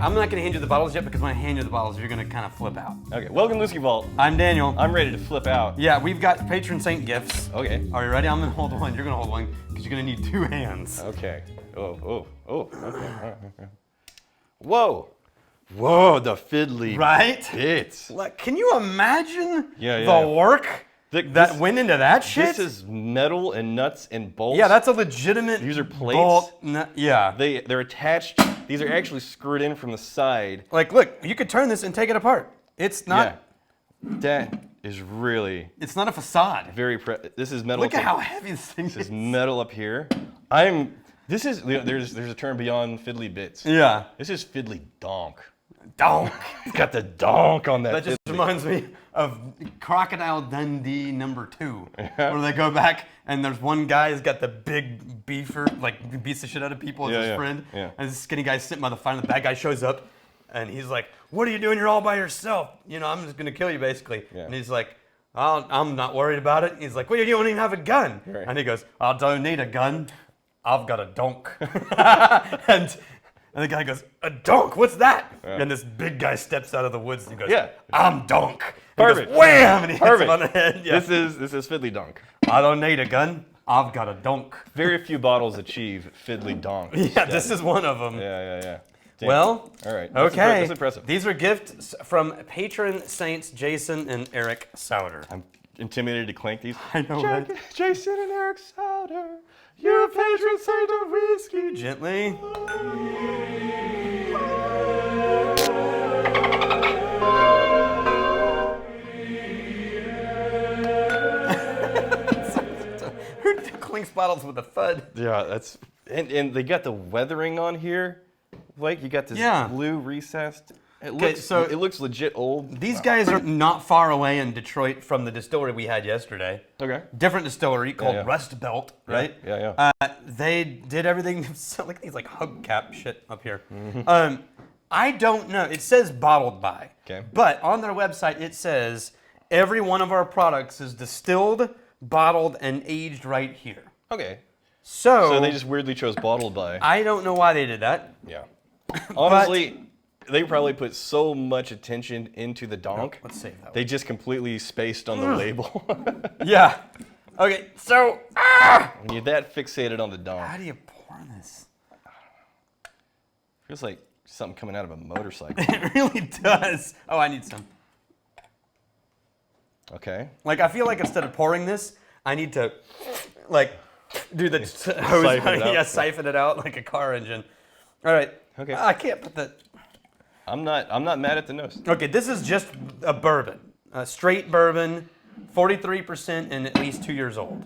I'm not gonna hand you the bottles yet because when I hand you the bottles, you're gonna kind of flip out. Okay, welcome to Whiskey Vault. I'm Daniel. I'm ready to flip out. Yeah, we've got patron saint gifts. Okay. Are you ready? I'm gonna hold one. You're gonna hold one because you're gonna need 2 hands. Okay. Oh. Okay. Whoa. Whoa, the fiddly Right? bits. Like, can you imagine Yeah. the work that went into that shit? This is metal and nuts and bolts. Yeah, that's a legitimate. These are plates. bolt. Yeah. They're attached. These are actually screwed in from the side. Like, look, you could turn this and take it apart. It's not. Yeah. That is really It's not a facade. very. This is metal. Look at how heavy this thing is. This is metal up here. This is. There's a term beyond fiddly bits. Yeah. This is fiddly donk. Donk. It's got the donk on that. That just reminds me of Crocodile Dundee #2, where they go back and there's one guy who's got the big beefer, like beats the shit out of people as his friend. Yeah. And this skinny guy's sitting by the fire, and the bad guy shows up, and he's like, "What are you doing? You're all by yourself. You know, I'm just gonna kill you, basically." Yeah. And he's like, "I'm not worried about it." He's like, "Well, you don't even have a gun." Right. And he goes, "I don't need a gun. I've got a donk." And the guy goes, "A donk? What's that?" Yeah. And this big guy steps out of the woods and he goes, Yeah. "I'm donk." And Perfect. He goes, wham! And he hits Perfect. him on the head. Yeah. This is fiddly donk. I don't need a gun. I've got a donk. Very few bottles achieve fiddly donk. Yeah, this is one of them. Yeah. Damn. Well, all right. okay. That's impressive. These are gifts from patron saints Jason and Eric Sowder. I'm intimidated to clank these. I know, right? Jason and Eric Sowder, you're a patron saint of whiskey. Gently. Who clinks bottles with a thud? Yeah, that's and they got the weathering on here. Like you got this blue recessed. It looks legit old. These guys are not far away in Detroit from the distillery we had yesterday. Okay. Different distillery called yeah. Rustbelt, right? Yeah. They did everything. So look at these like hubcap shit up here. I don't know. It says bottled by. Okay. But on their website it says every one of our products is distilled, bottled, and aged right here. Okay. So they just weirdly chose bottled by. I don't know why they did that. Yeah. Honestly, they probably put so much attention into the donk. Let's save that one. They just completely spaced on the label. Yeah. Okay, so When you're that fixated on the donk, how do you pour this? feels like something coming out of a motorcycle. It really does. Oh, I need some. Okay. Like, I feel like instead of pouring this, I need to, like, do the hose. Siphon it out. Yeah, siphon it out like a car engine. All right. Okay. I can't put that. I'm not mad at the nose. Okay, this is just a bourbon. A straight bourbon, 43% and at least 2 years old.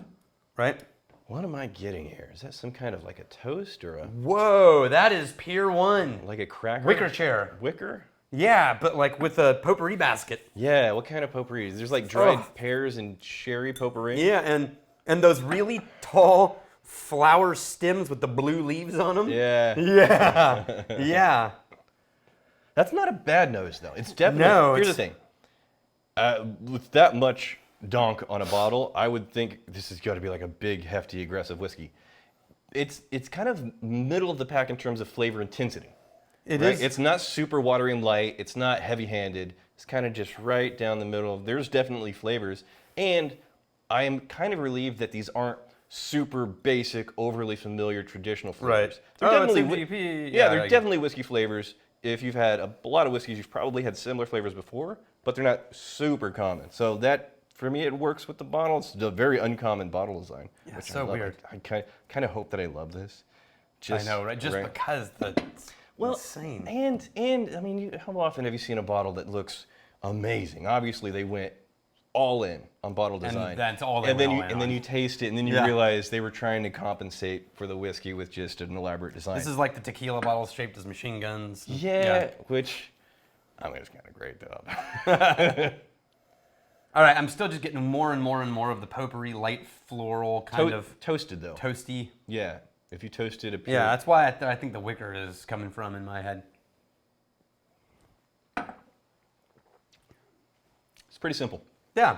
Right? What am I getting here? Is that some kind of like a toast or a Whoa, that is Pier 1. like a cracker? Wicker chair. Wicker? Yeah, but like with a potpourri basket. Yeah, what kind of potpourri? There's like dried pears and cherry potpourri. Yeah, and those really tall flower stems with the blue leaves on them. Yeah. Yeah. Yeah. That's not a bad nose though. It's definitely. No, Here's the thing. With that much donk on a bottle, I would think this has got to be like a big, hefty, aggressive whiskey. It's kind of middle of the pack in terms of flavor intensity. It right? is. It's not super watery and light. It's not heavy-handed. It's kind of just right down the middle. There's definitely flavors, and I am kind of relieved that these aren't super basic, overly familiar, traditional flavors. Right. They're It's definitely MGP. yeah, they're definitely whiskey flavors. If you've had a lot of whiskeys, you've probably had similar flavors before, but they're not super common. So that, for me, it works with the bottle. It's a very uncommon bottle design. Yeah, which so I love. weird. I kind of hope that I love this. I know, right? Just because it's insane. And I mean, how often have you seen a bottle that looks amazing? Obviously, they went all in on bottle design. And that's all they and went then all in and then on. you taste it, and then you realize they were trying to compensate for the whiskey with just an elaborate design. This is like the tequila bottles shaped as machine guns. yeah, which I mean, it's kind of great though. All right, I'm still just getting more and more and more of the potpourri, light floral kind of Toasted though. toasty. Yeah, if you toasted a pure. Yeah, that's why I think the wicker is coming from in my head. It's pretty simple. Yeah.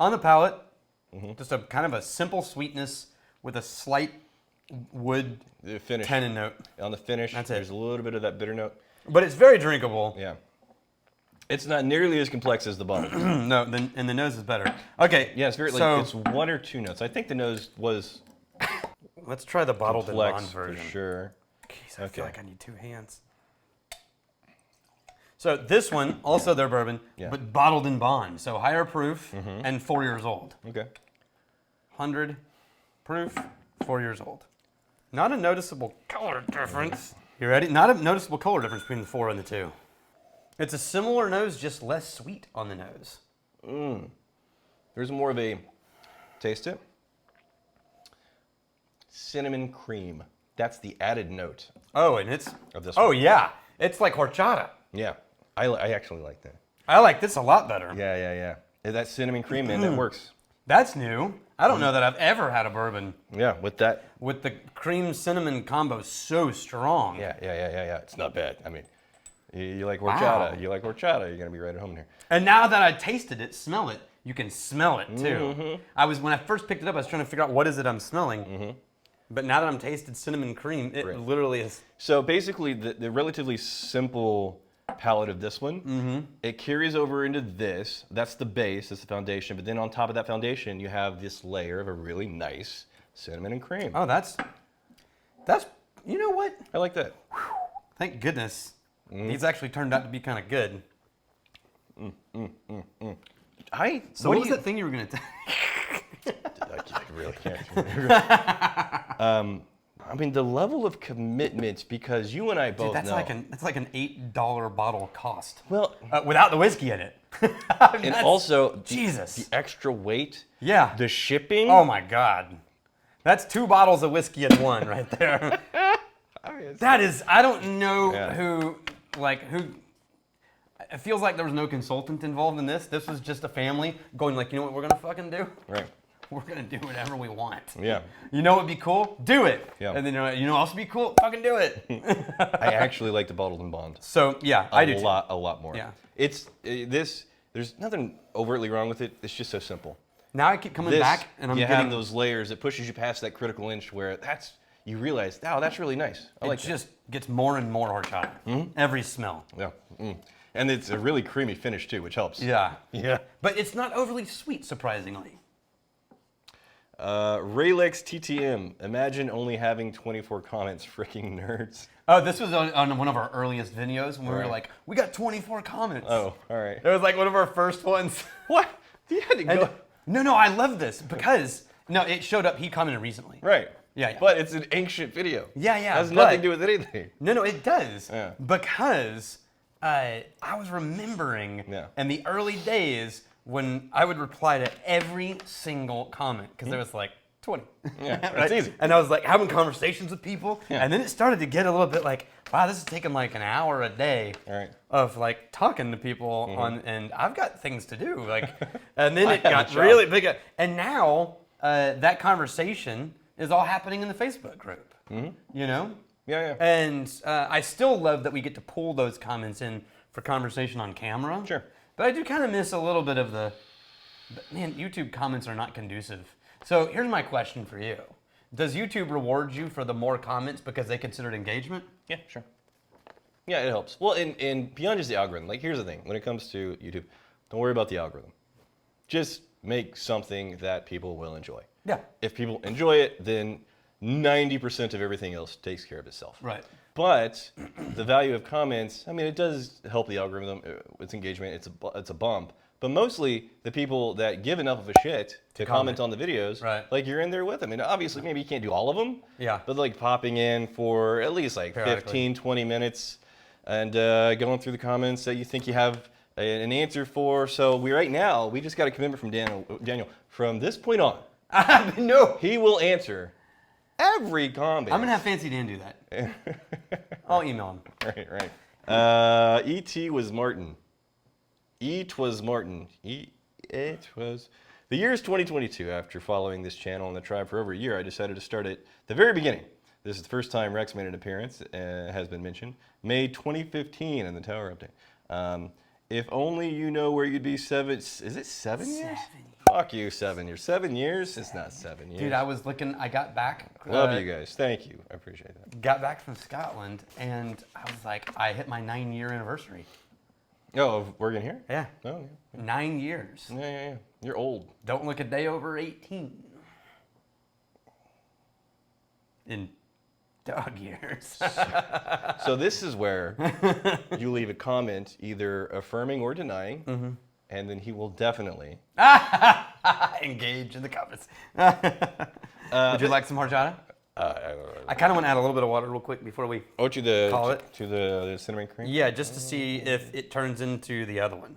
On the palate, just a kind of a simple sweetness with a slight wood The finish. tannin note. On the finish, That's it. there's a little bit of that bitter note. but it's very drinkable. Yeah. It's not nearly as complex as the bottle. No, and the nose is better. Okay. Yeah, it's very like it's 1 or 2 notes. I think the nose was. Let's try the bottled and bond for version. sure. Jeez, I feel like I need 2 hands. So this one, also their bourbon, but bottled in bond. So higher proof and 4 years old. Okay. 100 proof, 4 years old. Not a noticeable color difference. You ready? Not a noticeable color difference between the 4 and the 2. It's a similar nose, just less sweet on the nose. There's more of a taste it. Cinnamon cream. That's the added note. Oh, and it's of this. Oh one. yeah, it's like horchata. Yeah, I actually like that. I like this a lot better. Yeah. That cinnamon cream, man, that works. That's new. I don't know that I've ever had a bourbon. Yeah, with that. With the cream cinnamon combo so strong. Yeah. It's not bad. I mean, you like horchata. Wow. You like horchata. You're gonna be right at home here. And now that I tasted it, smell it, you can smell it too. When I first picked it up, I was trying to figure out what is it I'm smelling. But now that I'm tasted cinnamon cream, it literally is. So basically, the relatively simple palette of this one, it carries over into this. That's the base, that's the foundation. But then on top of that foundation, you have this layer of a really nice cinnamon and cream. Oh, that's, you know what? I like that. Thank goodness. These actually turned out to be kind of good. So what was that thing you were going to I really can't. I mean, the level of commitment, because you and I both know. That's like an $8 bottle cost. Well, without the whiskey in it. And also, Jesus. The extra weight. Yeah. The shipping. Oh my God. That's 2 bottles of whiskey in one right there. That is, I don't know who, it feels like there was no consultant involved in this. This was just a family going like, you know what we're going to fucking do? Right. We're going to do whatever we want. Yeah. You know what would be cool? Do it. Yeah. And then you know what else would be cool? Fucking do it. I actually like the bottled and bond. So, yeah, I do a lot more. Yeah. There's nothing overtly wrong with it. It's just so simple. Now I keep coming back and I'm getting have those layers. It pushes you past that critical inch where you realize, oh, that's really nice. It just gets more and more horchata. Every smell. Yeah. And it's a really creamy finish too, which helps. Yeah. Yeah. But it's not overly sweet, surprisingly. Raylex TTM. Imagine only having 24 comments, freaking nerds. Oh, this was on one of our earliest videos when we were like, we got 24 comments. Oh, all right. It was like one of our first ones. What? You had to go. No, I love this because, it showed up, he commented recently. Right. Yeah. But it's an ancient video. Yeah. It has nothing to do with anything. No, it does. Yeah. Because I was remembering in the early days when I would reply to every single comment because there was like 20. Yeah, right? it's easy. And I was like having conversations with people. Yeah. And then it started to get a little bit like, wow, this is taking like an hour a day of like talking to people and I've got things to do. Like, and then it got really big. And now that conversation is all happening in the Facebook group, you know? Yeah. And I still love that we get to pull those comments in for conversation on camera. Sure. But I do kind of miss a little bit of man, YouTube comments are not conducive. So here's my question for you. Does YouTube reward you for the more comments because they consider it engagement? Yeah, sure. Yeah, it helps. Well, and beyond just the algorithm, like here's the thing. When it comes to YouTube, don't worry about the algorithm. Just make something that people will enjoy. Yeah. If people enjoy it, then 90% of everything else takes care of itself. Right. But the value of comments, I mean, it does help the algorithm. It's engagement. It's a bump. But mostly the people that give enough of a shit to comment on the videos, like you're in there with them. And obviously, maybe you can't do all of them. Yeah. But like popping in for at least like 15, 20 minutes and going through the comments that you think you have an answer for. So right now, we just got a commitment from Daniel. From this point on, no, he will answer every comment. I'm going to have Fancy Dan do that. I'll email him. Right. E.T. was Martin. It was Martin. It was. The year is 2022. After following this channel and the tribe for over a year, I decided to start at the very beginning. This is the first time Rex made an appearance, has been mentioned. May 2015 in the Tower Update. If only you know where you'd be is it 7 years? Fuck you, 7 years. 7 years? It's not 7 years. Dude, I was looking. I got back. Love you guys. Thank you. I appreciate that. Got back from Scotland, and I was like, I hit my 9-year anniversary. Oh, of working here? Yeah. Oh, yeah. 9 years. Yeah. You're old. Don't look a day over 18. In dog years. So this is where you leave a comment either affirming or denying, and then he will definitely engage in the comments. Would you like some horchata? I kind of want to add a little bit of water real quick before we to the call it. To the cinnamon cream? Yeah, just to see if it turns into the other one.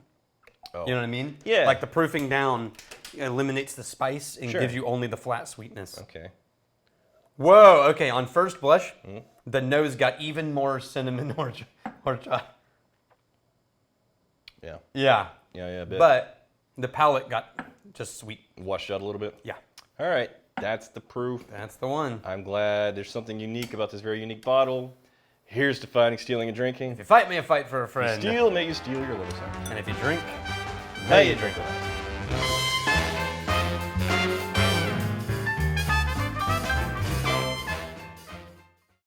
Oh. You know what I mean? Yeah. Like the proofing down eliminates the spice and Sure. gives you only the flat sweetness. Okay. Whoa, okay, on first blush, the nose got even more cinnamon horchata. Yeah. Yeah. Yeah, a bit. But the palate got just sweet. Washed out a little bit? Yeah. All right. That's the proof. That's the one. I'm glad there's something unique about this very unique bottle. Here's to fighting, stealing, and drinking. If you fight me, I fight for a friend. Steal, may you steal your little son. And if you drink, May you drink with us.